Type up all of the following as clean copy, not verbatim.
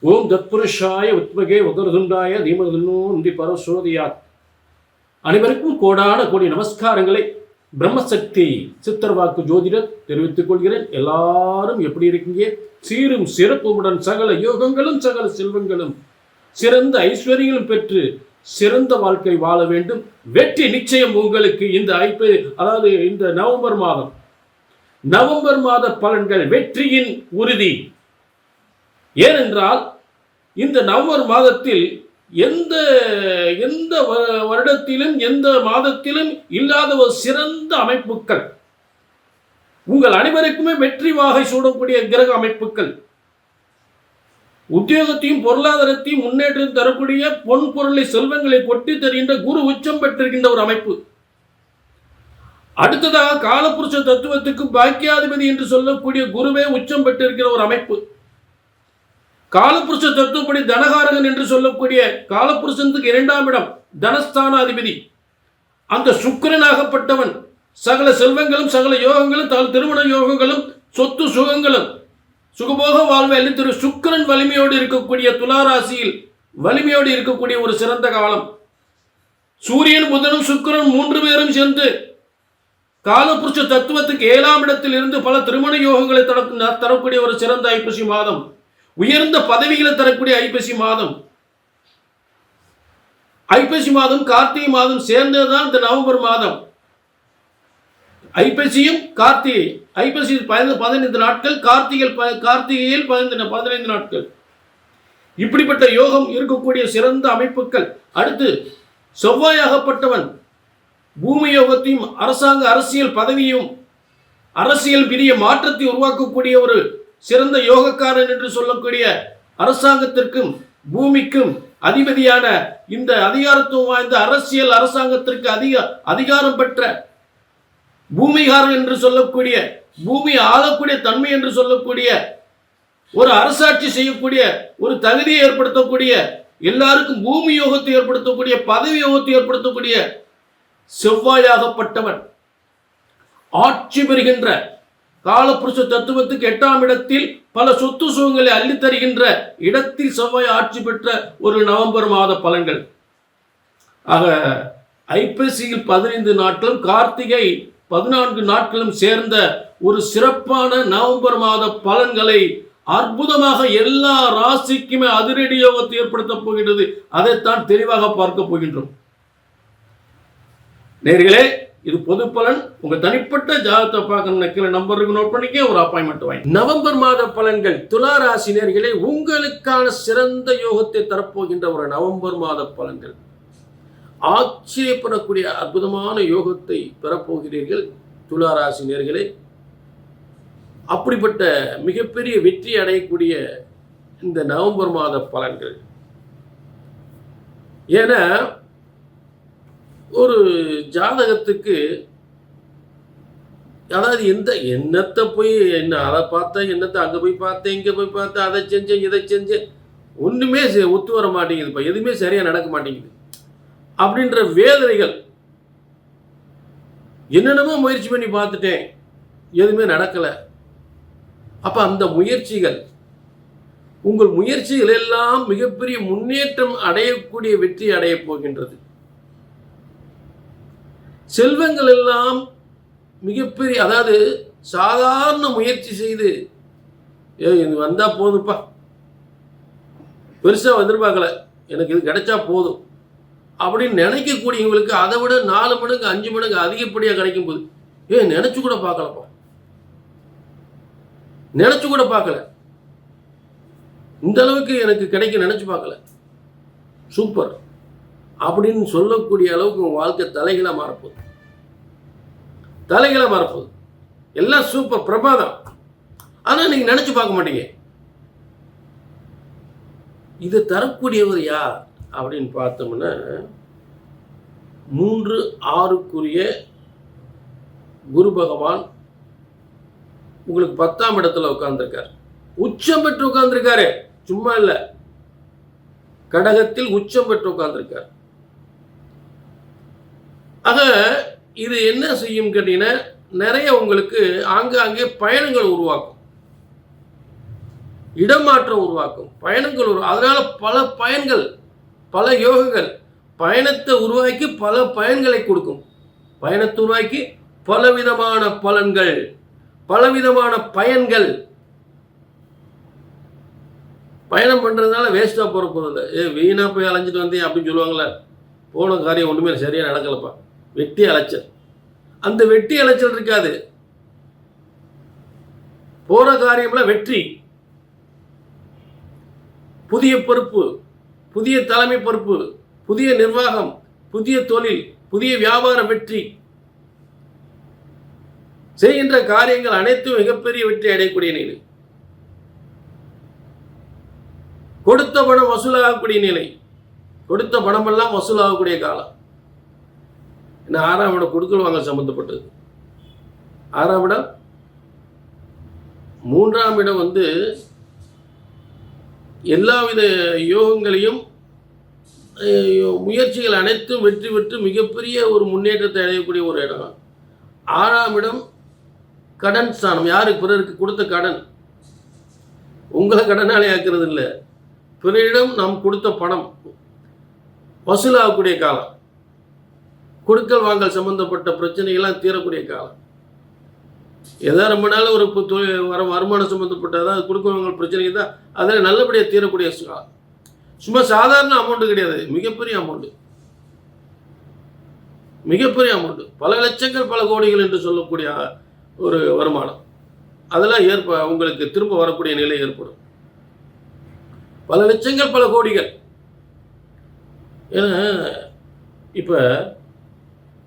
ஓம் தத்புருஷாய உத்மகே உதரதுண்டாய தீமதுன்னோ நந்தி பரசோதியாத். அனைவருக்கும் கோடான கோடி நமஸ்காரங்களை பிரம்மசக்தி சித்தர்வாக்கு ஜோதிடர் தெரிவித்துக் கொள்கிறேன். எல்லாரும் எப்படி இருக்கீங்க? சீரும் சிறப்புடன் சகல யோகங்களும் சகல செல்வங்களும் சிறந்த ஐஸ்வர்யங்களும் பெற்று சிறந்த வாழ்க்கை வாழ வேண்டும். வெற்றி நிச்சயம் உங்களுக்கு. இந்த நவம்பர் மாத பலன்கள் வெற்றியின் உறுதி. ஏனென்றால் இந்த நவம்பர் மாதத்தில் எந்த வருடத்திலும் எந்த மாதத்திலும் இல்லாத ஒரு சிறந்த அமைப்புகள், உங்கள் அனைவருக்குமே வெற்றி வாகை சூடக்கூடிய கிரக அமைப்புகள், உத்தியோகத்தையும் பொருளாதாரத்தையும் முன்னேற்றம் தரக்கூடிய பொன் பொருளை செல்வங்களை கொட்டி தருகின்ற குரு உச்சம் பெற்றிருக்கின்ற ஒரு அமைப்பு. அடுத்ததாக காலபுருஷ தத்துவத்துக்கு பாக்கியாதிபதி என்று சொல்லக்கூடிய குருவே உச்சம் பெற்றிருக்கிற ஒரு அமைப்பு. காலபுருஷ தத்துவப்படி தனகாரகன் என்று சொல்லக்கூடிய காலபுருஷனுக்கு 2ஆம் இடம் தனஸ்தானாதிபதி அந்த சுக்கிரனாகப்பட்டவன் சகல செல்வங்களும் சகல யோகங்களும் திருமண யோகங்களும் சொத்து சுகங்களும் சுகபோக வாழ்வை அளித்திரு சுக்கிரன் வலிமையோடு இருக்கக்கூடிய துளாராசியில் வலிமையோடு இருக்கக்கூடிய ஒரு சிறந்த காலம். சூரியன் புதனும் சுக்கிரன் 3 பேரும் சேர்ந்து காலபுருஷ தத்துவத்துக்கு 7ஆம் இடத்தில் இருந்து பல திருமண யோகங்களை தரக்கூடிய ஒரு சிறந்த ஐப்பசி மாதம். உயர்ந்த பதவிகளை தரக்கூடிய ஐப்பசி மாதம். ஐப்பசி மாதம் கார்த்திகை மாதம் சேர்ந்ததுதான் இந்த நவம்பர் மாதம். ஐப்பசியும் கார்த்திகை, ஐப்பசி 15 நாட்கள், கார்த்திகையில் 15 நாட்கள். இப்படிப்பட்ட யோகம் இருக்கக்கூடிய சிறந்த அமைப்புகள். அடுத்து செவ்வாயாகப்பட்டவன் பூமி யோகத்தையும் அரசியல் பதவியும் அரசியல் பெரிய மாற்றத்தை உருவாக்கக்கூடிய ஒரு சிறந்த யோகக்காரன் என்று சொல்லக்கூடிய அரசாங்கத்திற்கும் பூமிக்கும் அதிபதியான இந்த அதிகாரத்துவம் வாய்ந்த அரசியல் அரசாங்கத்திற்கு அதிகாரம் பெற்ற பூமிகாரன் என்று சொல்லக்கூடிய பூமி ஆளக்கூடிய தன்மை என்று சொல்லக்கூடிய ஒரு அரசாட்சி செய்யக்கூடிய ஒரு தகுதியை ஏற்படுத்தக்கூடிய எல்லாருக்கும் பூமி யோகத்தை ஏற்படுத்தக்கூடிய பதவி யோகத்தை ஏற்படுத்தக்கூடிய செவ்வாயாகப்பட்டவன் ஆட்சி பெறுகின்ற காலபுருஷ தத்துவத்துக்கு 8ஆம் இடத்தில் பல சொத்து சுகங்களை அள்ளித் தருகின்ற இடத்தில் செவ்வாய் ஆட்சி பெற்ற ஒரு நவம்பர் மாத பலன்கள். ஆக ஐப்பசியில் 15 நாட்களும் கார்த்திகை 14 நாட்களும் சேர்ந்த ஒரு சிறப்பான நவம்பர் மாத பலன்களை அற்புதமாக எல்லா ராசிக்குமே அதிரடி யோகத்தை ஏற்படுத்தப் போகின்றது. அதைத்தான் தெளிவாக பார்க்க போகின்றோம். நேயர்களே, இது பொது பலன். உங்க தனிப்பட்ட ஜாதகத்தை பார்க்கணும் நம்பருக்கு நோட் பண்ணிக்க, ஒரு அப்பாயின்மெண்ட் வாங்கி. நவம்பர் மாத பலன்கள் துலா ராசி நேயர்களே, உங்களுக்கான சிறந்த யோகத்தை தரப்போகின்ற ஒரு நவம்பர் மாத பலன்கள். ஆச்சரியப்படக்கூடிய அற்புதமான யோகத்தை பெறப்போகிறீர்கள் துலா ராசி நேயர்களே. அப்படிப்பட்ட மிகப்பெரிய வெற்றி அடையக்கூடிய இந்த நவம்பர் மாத பலன்கள். ஏன்னா ஒரு ஜாதகத்துக்கு அதாவது என்னத்தை போய் அதை பார்த்தேன், என்னத்தை அங்கே போய் பார்த்தேன், இங்கே போய் பார்த்தேன், அதை செஞ்சேன், இதை செஞ்சேன், ஒன்றுமே ஒத்து வர மாட்டேங்குதுப்பா, எதுவுமே சரியாக நடக்க மாட்டேங்குது அப்படின்ற வேதனைகள். என்னென்னமோ முயற்சி பண்ணி பார்த்துட்டேன், எதுவுமே நடக்கலை. அப்போ அந்த முயற்சிகள், உங்கள் முயற்சிகள் எல்லாம் மிகப்பெரிய முன்னேற்றம் அடையக்கூடிய வெற்றி அடைய போகின்றது. செல்வங்கள் எல்லாம் மிகப்பெரிய, அதாவது சாதாரண முயற்சி செய்து இது வந்தா போதுப்பா, பெருசா எதிர்பார்க்கல, எனக்கு இது கிடைச்சா போதும் அப்படின்னு நினைக்கக்கூடியவங்களுக்கு அதை விட 4 மடங்கு 5 மடங்கு அதிகப்படியாக கிடைக்கும் போது நினைச்சு கூட பார்க்கலப்பா, நினைச்சு கூட பார்க்கல, இந்த அளவுக்கு எனக்கு கிடைக்க நினைச்சு பார்க்கல, சூப்பர் அப்படின்னு சொல்லக்கூடிய அளவுக்கு உங்கள் வாழ்க்கை தலைகளாக மாறப்போகுது. எல்லாம் சூப்பர் பிரபாதம். ஆனால் நீங்கள் நினச்சி பார்க்க மாட்டீங்க. இது தரக்கூடியவர் யார் அப்படின்னு பார்த்தோம்னா 3-6க்குரிய குரு பகவான் உங்களுக்கு 10ஆம் இடத்துல உட்கார்ந்துருக்கார். உச்சம் பெற்று உட்கார்ந்துருக்காரு, சும்மா இல்லை, கடகத்தில் உச்சம் பெற்று உட்கார்ந்துருக்கார். ஆக இது என்ன செய்யும் கேட்டீங்கன்னா, நிறைய உங்களுக்கு ஆங்காங்கே பயணங்கள் உருவாக்கும். இடமாற்றம் உருவாக்கும், பயணங்கள் அதனால பல பயன்கள், பல யோகங்கள் பயணத்தை உருவாக்கி பல பயன்களை கொடுக்கும். பயணத்தை உருவாக்கி பலவிதமான பலன்கள், பலவிதமான பயன்கள். பயணம் பண்ணுறதுனால வேஸ்ட்டாக போகிற பொருள் வீணாக போய் அலைஞ்சிட்டு வந்தேன் அப்படின்னு சொல்லுவாங்களே, போன காரியம் ஒன்றுமே சரியாக நடக்கலப்பா, வெட்டி அலைச்சல். அந்த வெட்டி அலைச்சல் இருக்காது, போகிற காரியம்லாம் வெற்றி. புதிய பொறுப்பு, புதிய தலைமை பொறுப்பு, புதிய நிர்வாகம், புதிய தொழில், புதிய வியாபார வெற்றி. செய்கின்ற காரியங்கள் அனைத்தும் மிகப்பெரிய வெற்றி அடையக்கூடிய நிலை. கொடுத்த பணம் வசூலாகக்கூடிய நிலை, கொடுத்த பணமெல்லாம் வசூலாகக்கூடிய காலம். என்ன 6ஆம் இடம் கொடுக்கல் வாங்க சம்பந்தப்பட்டது. 6ஆம் இடம், 3ஆம் இடம் எல்லாவித யோகங்களையும் முயற்சிகள் அனைத்தும் வெற்றி பெற்று மிகப்பெரிய ஒரு முன்னேற்றத்தை அடையக்கூடிய ஒரு இடம். 6ஆம் இடம் கடன் ஸ்தானம். யாருக்கு? பிறருக்கு கொடுத்த கடன். உங்களை கடனாளி ஆக்கிறது இல்லை, பிறரிடம் நாம் கொடுத்த பணம் வசூலாகக்கூடிய காலம். கொடுக்கல் வாங்கல் சம்பந்தப்பட்ட பிரச்சனைகள்லாம் தீரக்கூடிய காலம். ஏதாவது ரொம்ப நாள் ஒரு வருமானம் சம்பந்தப்பட்ட கொடுக்கல் வாங்கல் பிரச்சனைக்கு தான் அதில் நல்லபடியாக தீரக்கூடிய காலம். சும்மா சாதாரண அமௌண்ட்டு கிடையாது, மிகப்பெரிய அமௌண்ட்டு, மிகப்பெரிய அமௌண்ட்டு. பல லட்சங்கள் பல கோடிகள் என்று சொல்லக்கூடிய ஒரு வருமானம். அதெல்லாம் உங்களுக்கு திரும்ப வரக்கூடிய நிலை ஏற்படும். பல லட்சங்கள் பல கோடிகள். ஏன்னா இப்போ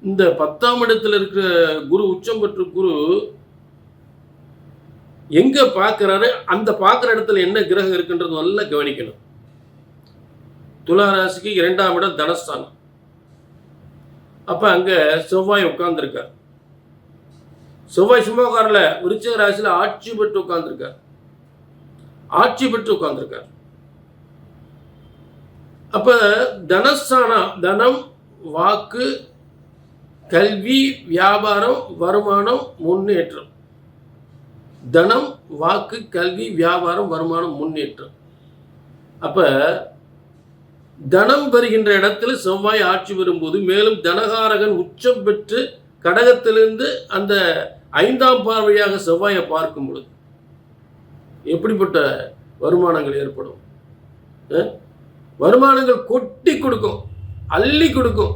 இந்த 10ஆம் இடத்துல இருக்கிற குரு, உச்சம் பெற்ற குரு எங்க பார்க்கிறாரு, அந்த பார்க்குற இடத்துல என்ன கிரகம் இருக்குன்றது நல்லா கவனிக்கணும். துலா ராசிக்கு 2ஆம் இடம் தனஸ்தானம். அப்போ அங்கே செவ்வாய் உட்கார்ந்துருக்கார். செவ்வாய் சும்மா உட்காரல, விருச்சிக ராசியில் ஆட்சி பெற்று உட்கார்ந்துருக்கார். ஆட்சி பெற்று உட்கார்ந்துருக்கார். அப்போ தனஸ்தானம், தனம், வாக்கு, கல்வி, வியாபாரம், வருமானம், முன்னேற்றம். தனம், வாக்கு, கல்வி, வியாபாரம், வருமானம், முன்னேற்றம். அப்போ தனம் பெறுகின்ற இடத்துல செவ்வாய் ஆட்சி பெறும்போது, மேலும் தனகாரகன் உச்சம் பெற்று கடகத்திலிருந்து அந்த 5ஆம் பார்வையாக செவ்வாயை பார்க்கும் பொழுது எப்படிப்பட்ட வருமானங்கள் ஏற்படும்? வருமானங்கள் கொட்டி கொடுக்கும், அள்ளி கொடுக்கும்.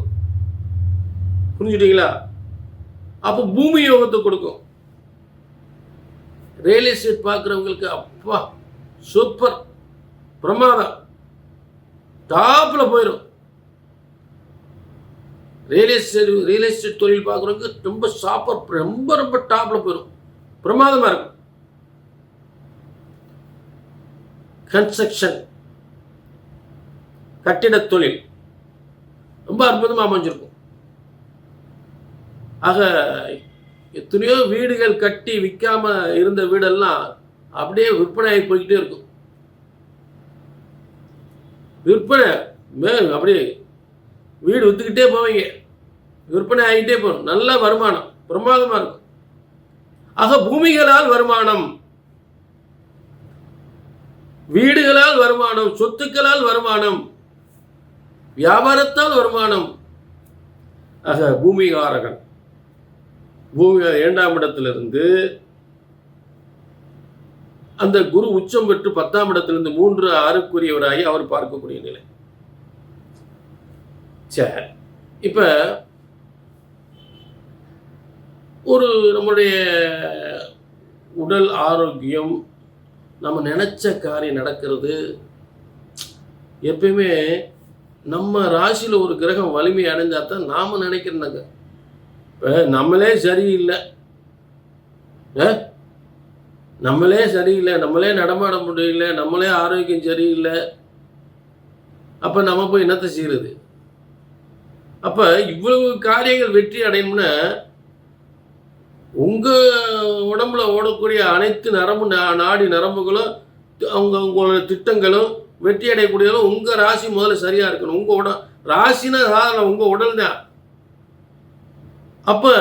புரிஞ்சுட்டீங்களா? அப்போ பூமி யோகத்தை கொடுக்கும். ரியல் எஸ்டேட் பார்க்குறவங்களுக்கு அப்பா சூப்பர், பிரமாதம், டாப்பில் போயிடும். ரியல் எஸ்டேட் தொழில் பார்க்குறவங்க ரொம்ப சாப்பர், ரொம்ப ரொம்ப டாப்பில் போயிடும், பிரமாதமாக இருக்கும். கன்ஸ்ட்ரக்ஷன், கட்டிட தொழில் ரொம்ப அற்புதமாக அமைஞ்சிருக்கும். ஆக எத்தனையோ வீடுகள் கட்டி விற்காம இருந்த வீடெல்லாம் அப்படியே விற்பனை ஆகி போய்கிட்டே இருக்கும். விற்பனை அப்படியே வீடு விற்றுக்கிட்டே போவீங்க, விற்பனை ஆகிட்டே போகும், நல்ல வருமானம், பிரமாதமாக இருக்கும். ஆக பூமிகளால் வருமானம், வீடுகளால் வருமானம், சொத்துக்களால் வருமானம், வியாபாரத்தால் வருமானம். ஆக பூமிகாரகன், பூமி 2ஆம் இடத்திலிருந்து அந்த குரு உச்சம் பெற்று 10ஆம் இடத்திலிருந்து 3 6க்குரியவராகி அவர் பார்க்கக்கூடிய நிலை. சரி, இப்ப ஒரு நம்முடைய உடல் ஆரோக்கியம், நம்ம நினைச்ச காரியம் நடக்கிறது. எப்பயுமே நம்ம ராசியில் ஒரு கிரகம் வலிமை அடைஞ்சா தான் நாம் நினைக்கிறோங்க. இப்போ நம்மளே சரியில்லை, நம்மளே சரியில்லை, நம்மளே நடமாட முடியல, நம்மளே ஆரோக்கியம் சரியில்லை, அப்போ நம்ம போய் என்னத்தை செய்கிறது? அப்போ இவ்வளவு காரியங்கள் வெற்றி அடையணும்னா உங்கள் உடம்புல ஓடக்கூடிய அனைத்து நாடி நரம்புகளும் உங்களோட திட்டங்களும் வெற்றி அடையக்கூடியதும் உங்கள் ராசி முதல்ல சரியாக இருக்கணும். உங்கள் ராசினா உங்கள் உடல் தான். அப்போ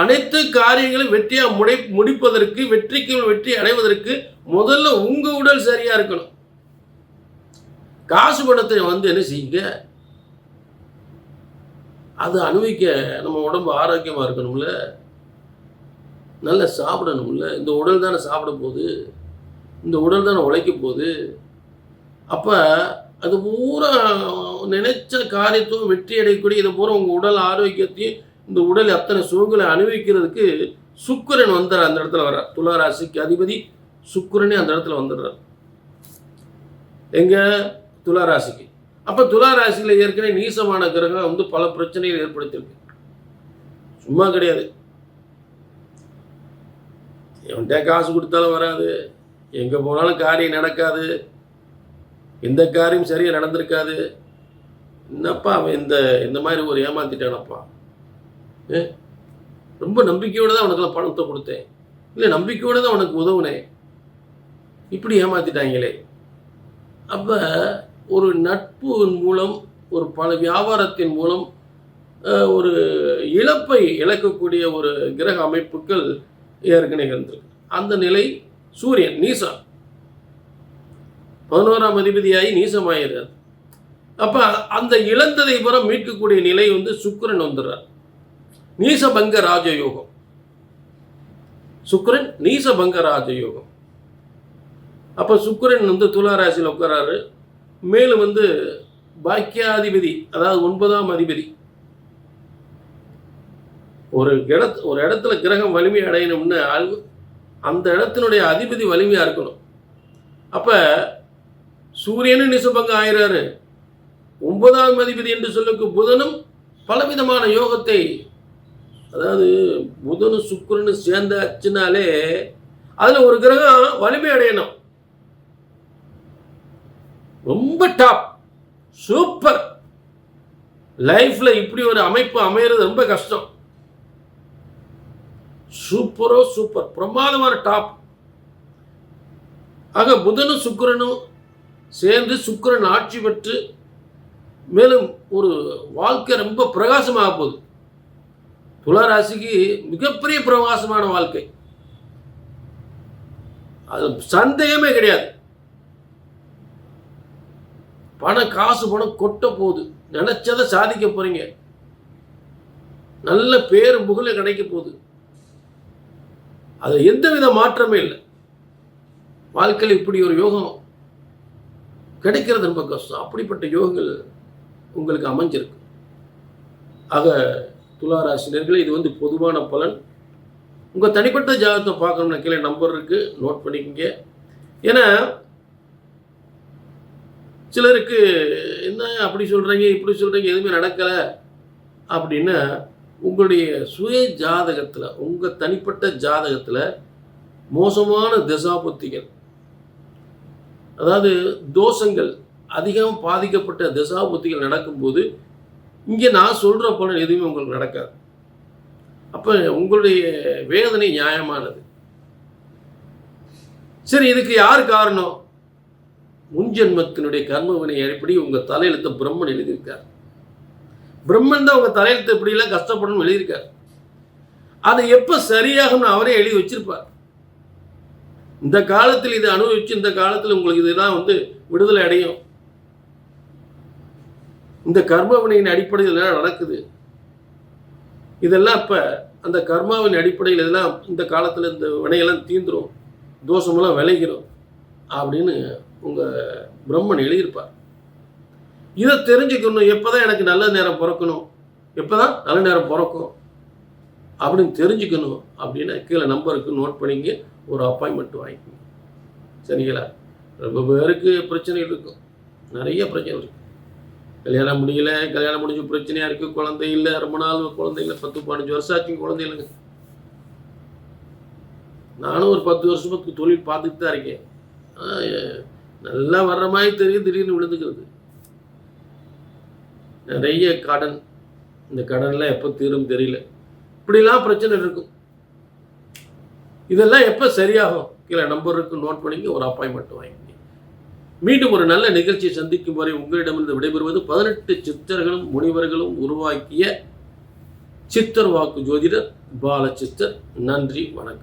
அனைத்து காரியங்களும் வெற்றியாக முடிப்பதற்கு, வெற்றி அடைவதற்கு முதல்ல உங்க உடல் சரியா இருக்கணும். காசு பணத்தை என்ன செய்யுங்க, அது அனுபவிக்க நம்ம உடம்பு ஆரோக்கியமா இருக்கணும்ல, நல்லா சாப்பிடணும்ல. இந்த உடல் தானே சாப்பிட போகுது, இந்த உடல் தானே உழைக்க போகுது. அப்ப அது பூரா நினைச்ச காரியத்தும் வெற்றி அடையக்கூடிய இதை பூரா உங்க உடல் ஆரோக்கியத்தையும், இந்த உடல் அத்தனை சுகங்களை அனுபவிக்கிறதுக்கு சுக்கிரன் வந்துடுற அந்த இடத்துல வர்ற. துலா ராசிக்கு அதிபதி சுக்கிரனே அந்த இடத்துல வந்துடுறார். எங்க துலா ராசிக்கு. அப்ப துலா ராசியில ஏற்கனவே நீசமான கிரகம் பல பிரச்சனைகள் ஏற்படுத்தியிருக்கு. சும்மா கிடையாது. எவன்கிட்ட காசு கொடுத்தாலும் வராது, எங்க போனாலும் காரியம் நடக்காது, எந்த காரியம் சரியா நடந்திருக்காது. என்னப்பா அவன் இந்த மாதிரி ஒரு ஏமாத்திட்டானப்பா, ரொம்ப நம்பிக்கையோடு தான் அவனுக்கெல்லாம் பணத்தை கொடுத்தேன், இல்லை நம்பிக்கையோடு தான் அவனுக்கு உதவுனேன், இப்படி ஏமாத்திட்டாங்களே. அப்போ ஒரு நட்பின் மூலம், ஒரு பல வியாபாரத்தின் மூலம் ஒரு இழப்பை இழக்கக்கூடிய ஒரு கிரக அமைப்புகள் ஏற்கனவே இருந்திருக்கு. அந்த நிலை சூரியன் நீசம் 11ஆம் அதிபதியாகி நீசமாகிறார். அப்போ அந்த இழந்ததை புற மீட்கக்கூடிய நிலை சுக்கிரன் வந்துடுறார். நீசபங்க ராஜயோகம். சுக்கிரன் நீசபங்க ராஜயோகம். அப்போ சுக்கிரன் துலா ராசியில் உட்காராரு. மேலும் பாக்கியாதிபதி, அதாவது 9ஆம் அதிபதி. ஒரு இடத்துல கிரகம் வலிமை அடையணும்னு அந்த இடத்தினுடைய அதிபதி வலிமையா இருக்கணும். அப்ப சூரியனும் நிசபங்கம் ஆயிராரு. 9ஆம் அதிபதி என்று சொல்லும் புதனும் பலவிதமான யோகத்தை, அதாவது புதனும் சுக்கிரனும் சேர்ந்தாச்சுனாலே அதுல ஒரு கிரகம் வலிமை அடையணும். ரொம்ப டாப் சூப்பர். லைஃப்ல இப்படி ஒரு அமைப்பு அமைகிறது ரொம்ப கஷ்டம். சூப்பரோ சூப்பர், பிரமாதமான டாப். ஆக புதனும் சுக்கிரனும் சேர்ந்து சுக்கிரன் ஆட்சி பெற்று மேலும் ஒரு வாழ்க்கை ரொம்ப பிரகாசமாக போகுது. துலா ராசிக்கு மிகப்பெரிய பிரகாசமான வாழ்க்கை, அது சந்தேகமே கிடையாது. காசு பணம் கொட்ட போகுது, நினைச்சதை சாதிக்க போறீங்க, நல்ல பேரு புகழ கிடைக்க போகுது, அது எந்தவித மாற்றமே இல்லை. வாழ்க்கையில் இப்படி ஒரு யோகம் கிடைக்கிறது ரொம்ப கஷ்டம். அப்படிப்பட்ட யோகங்கள் உங்களுக்கு அமைஞ்சிருக்கு. ஆக துளாராசினர்களே, இது பொதுவான பலன். உங்கள் தனிப்பட்ட ஜாதகத்தை பார்க்கணும்னா கீழே நம்பர் இருக்கு, நோட் பண்ணிக்கங்க. ஏன்னா சிலருக்கு என்ன அப்படி சொல்கிறீங்க இப்படி சொல்கிறீங்க எதுவுமே நடக்கலை அப்படின்னா, உங்களுடைய சுய ஜாதகத்தில், உங்கள் தனிப்பட்ட ஜாதகத்தில் மோசமான தசாபுத்திகள், அதாவது தோஷங்கள் அதிகம் பாதிக்கப்பட்ட தசாபுத்திகள் நடக்கும்போது இங்கே நான் சொல்கிற பலன் எதுவுமே உங்களுக்கு நடக்காது. அப்போ உங்களுடைய வேதனை நியாயமானது. சரி, இதுக்கு யார் காரணம்? முன்ஜென்மத்தினுடைய கர்மவினை அடிப்படி உங்கள் தலையெழுத்தை பிரம்மன் எழுதியிருக்கார். பிரம்மன் தான் உங்கள் தலையெழுத்து எப்படிலாம் கஷ்டப்படணும் எழுதியிருக்கார். அதை எப்போ சரியாகும்னு அவரே எழுதி வச்சிருப்பார். இந்த காலத்தில் இதை அனுபவிச்சு இந்த காலத்தில் உங்களுக்கு இதெல்லாம் விடுதலை அடையும். இந்த கர்மவினையின் அடிப்படையில் எல்லாம் நடக்குது. இதெல்லாம் இப்போ அந்த கர்மாவின் அடிப்படையில் இதெல்லாம் இந்த காலத்தில் இந்த வினையெல்லாம் தீந்துரும், தோஷமெல்லாம் விளைகிறோம் அப்படின்னு உங்கள் பிரம்மன் எழுதியிருப்பார். இதை தெரிஞ்சுக்கணும். எப்போதான் எனக்கு நல்ல நேரம் பிறக்கணும், எப்போதான் நல்ல நேரம் பிறக்கும் அப்படின்னு தெரிஞ்சுக்கணும் அப்படின்னா கீழே நம்பருக்கு நோட் பண்ணிங்க, ஒரு அப்பாயின்மெண்ட் வாங்கிக்கணும். சரிங்களா? ரொம்ப பேருக்கு பிரச்சனைகள் இருக்கும், நிறைய பிரச்சனை இருக்குது. கல்யாணம் முடியல, கல்யாணம் முடிஞ்ச பிரச்சனையாக இருக்குது, குழந்தை இல்லை, ரொம்ப நாள் குழந்தை இல்லை, 10-15 வருஷம் ஆச்சு குழந்தை இல்லைங்க. நானும் ஒரு 10 வருஷத்துக்கு தொழில் பார்த்துட்டு தான் இருக்கேன். நல்லா வர்ற மாதிரி தெரியும், திடீர்னு விழுந்துக்கிறது. நிறைய கடன், இந்த கடன்லாம் எப்போ தீரும் தெரியல. இப்படிலாம் பிரச்சனை இருக்கும். இதெல்லாம் எப்போ சரியாகும்? கீழே நம்பர் இருக்கு, நோட் பண்ணிங்க, ஒரு அப்பாயின்மெண்ட் வாங்கிங்க. மீண்டும் ஒரு நல்ல நிகழ்ச்சியை சந்திக்கும் வரை உங்களிடமிருந்து விடைபெறுவது 18 சித்தர்களும் முனிவர்களும் உருவாக்கிய சித்தர் வாக்கு ஜோதிடர் பாலசித்தர். நன்றி, வணக்கம்.